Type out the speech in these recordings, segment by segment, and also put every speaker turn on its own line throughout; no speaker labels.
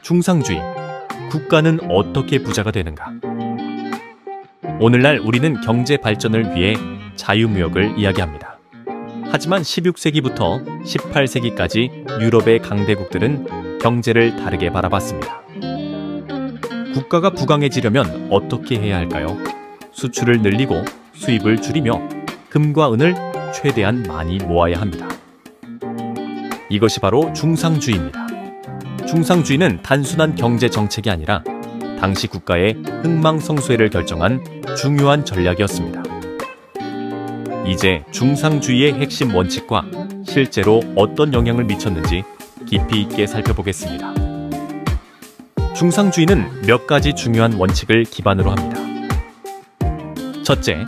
중상주의, 국가는 어떻게 부자가 되는가? 오늘날 우리는 경제 발전을 위해 자유무역을 이야기합니다. 하지만 16세기부터 18세기까지 유럽의 강대국들은 경제를 다르게 바라봤습니다. 국가가 부강해지려면 어떻게 해야 할까요? 수출을 늘리고 수입을 줄이며 금과 은을 최대한 많이 모아야 합니다. 이것이 바로 중상주의입니다. 중상주의는 단순한 경제 정책이 아니라 당시 국가의 흥망성쇠를 결정한 중요한 전략이었습니다. 이제 중상주의의 핵심 원칙과 실제로 어떤 영향을 미쳤는지 깊이 있게 살펴보겠습니다. 중상주의는 몇 가지 중요한 원칙을 기반으로 합니다. 첫째,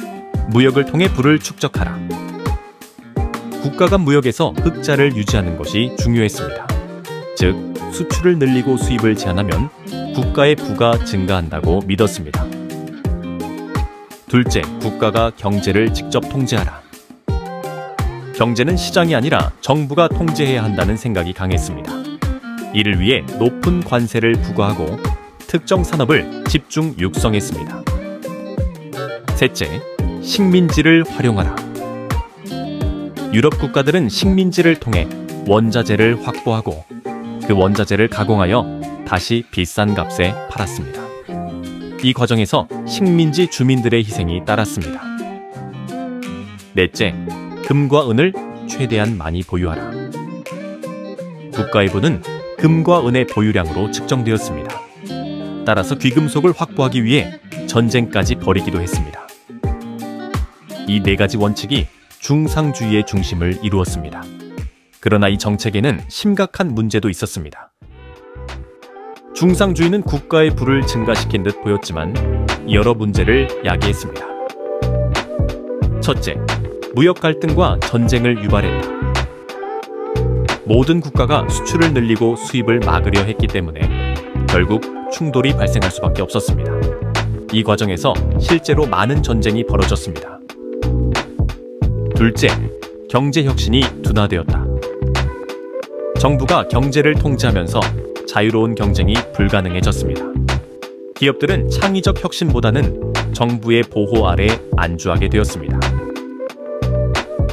무역을 통해 부를 축적하라. 국가가 무역에서 흑자를 유지하는 것이 중요했습니다. 즉, 수출을 늘리고 수입을 제한하면 국가의 부가 증가한다고 믿었습니다. 둘째, 국가가 경제를 직접 통제하라. 경제는 시장이 아니라 정부가 통제해야 한다는 생각이 강했습니다. 이를 위해 높은 관세를 부과하고 특정 산업을 집중 육성했습니다. 셋째, 식민지를 활용하라. 유럽 국가들은 식민지를 통해 원자재를 확보하고 그 원자재를 가공하여 다시 비싼 값에 팔았습니다. 이 과정에서 식민지 주민들의 희생이 따랐습니다. 넷째, 금과 은을 최대한 많이 보유하라. 국가의 부는 금과 은의 보유량으로 측정되었습니다. 따라서 귀금속을 확보하기 위해 전쟁까지 벌이기도 했습니다. 이 네 가지 원칙이 중상주의의 중심을 이루었습니다. 그러나 이 정책에는 심각한 문제도 있었습니다. 중상주의는 국가의 부를 증가시킨 듯 보였지만 여러 문제를 야기했습니다. 첫째, 무역 갈등과 전쟁을 유발했다. 모든 국가가 수출을 늘리고 수입을 막으려 했기 때문에 결국 충돌이 발생할 수밖에 없었습니다. 이 과정에서 실제로 많은 전쟁이 벌어졌습니다. 둘째, 경제혁신이 둔화되었다. 정부가 경제를 통제하면서 자유로운 경쟁이 불가능해졌습니다. 기업들은 창의적 혁신보다는 정부의 보호 아래 안주하게 되었습니다.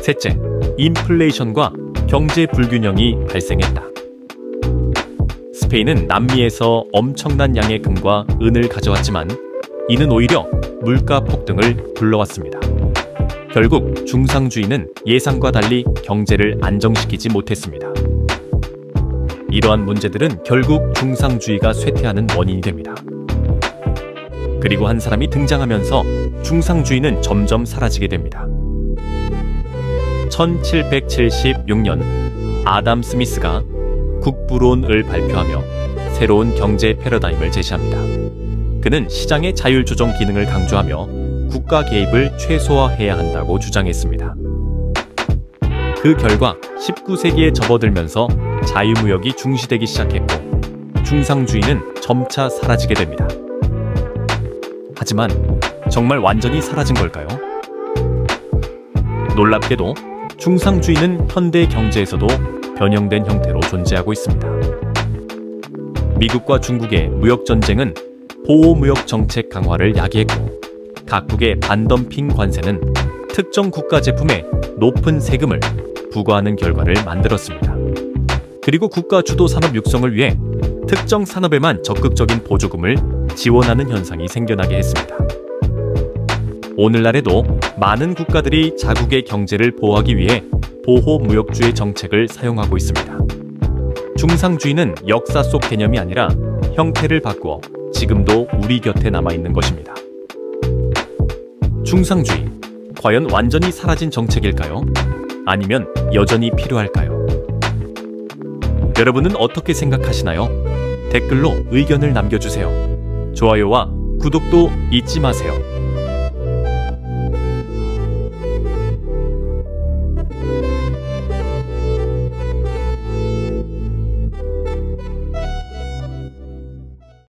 셋째, 인플레이션과 경제 불균형이 발생했다. 스페인은 남미에서 엄청난 양의 금과 은을 가져왔지만 이는 오히려 물가 폭등을 불러왔습니다. 결국 중상주의는 예상과 달리 경제를 안정시키지 못했습니다. 이러한 문제들은 결국 중상주의가 쇠퇴하는 원인이 됩니다. 그리고 한 사람이 등장하면서 중상주의는 점점 사라지게 됩니다. 1776년 아담 스미스가 국부론을 발표하며 새로운 경제 패러다임을 제시합니다. 그는 시장의 자율 조정 기능을 강조하며 국가 개입을 최소화해야 한다고 주장했습니다. 그 결과 19세기에 접어들면서 자유무역이 중시되기 시작했고 중상주의는 점차 사라지게 됩니다. 하지만 정말 완전히 사라진 걸까요? 놀랍게도 중상주의는 현대 경제에서도 변형된 형태로 존재하고 있습니다. 미국과 중국의 무역전쟁은 보호무역 정책 강화를 야기했고 각국의 반덤핑 관세는 특정 국가 제품에 높은 세금을 부과하는 결과를 만들었습니다. 그리고 국가 주도 산업 육성을 위해 특정 산업에만 적극적인 보조금을 지원하는 현상이 생겨나게 했습니다. 오늘날에도 많은 국가들이 자국의 경제를 보호하기 위해 보호무역주의 정책을 사용하고 있습니다. 중상주의는 역사 속 개념이 아니라 형태를 바꾸어 지금도 우리 곁에 남아있는 것입니다. 중상주의, 과연 완전히 사라진 정책일까요? 아니면 여전히 필요할까요? 여러분은 어떻게 생각하시나요? 댓글로 의견을 남겨주세요. 좋아요와 구독도 잊지 마세요.